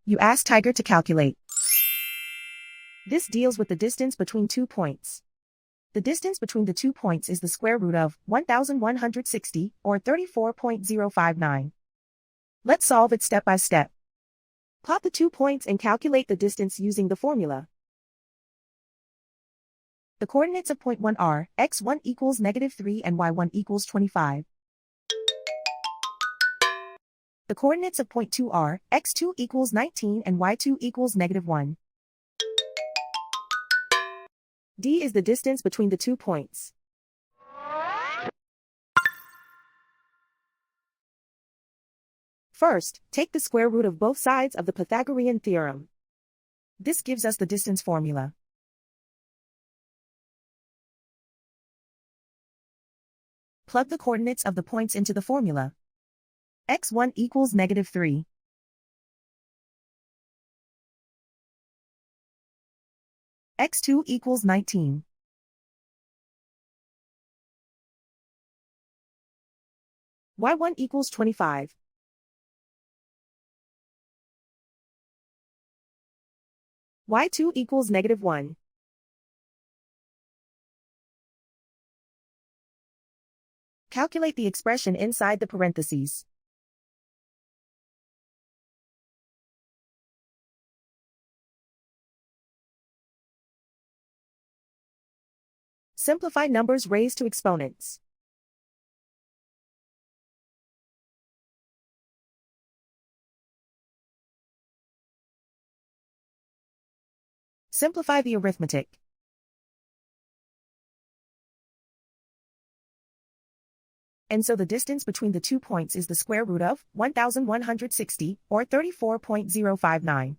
You ask Tiger to calculate. This deals with the distance between 2 points. The distance between the 2 points is the square root of 1160, or 34.059. Let's solve it step by step. Plot the 2 points and calculate the distance using the formula. The coordinates of point 1 are x1 equals -3 and y1 equals 25. The coordinates of point 2 are x2 equals 19 and y2 equals -1. D is the distance between the 2 points. First, take the square root of both sides of the Pythagorean theorem. This gives us the distance formula. Plug the coordinates of the points into the formula. x1 equals -3. x2 equals 19. y1 equals 25. y2 equals -1. Calculate the expression inside the parentheses. Simplify numbers raised to exponents. Simplify the arithmetic. And so the distance between the 2 points is the square root of 1160, or 34.059.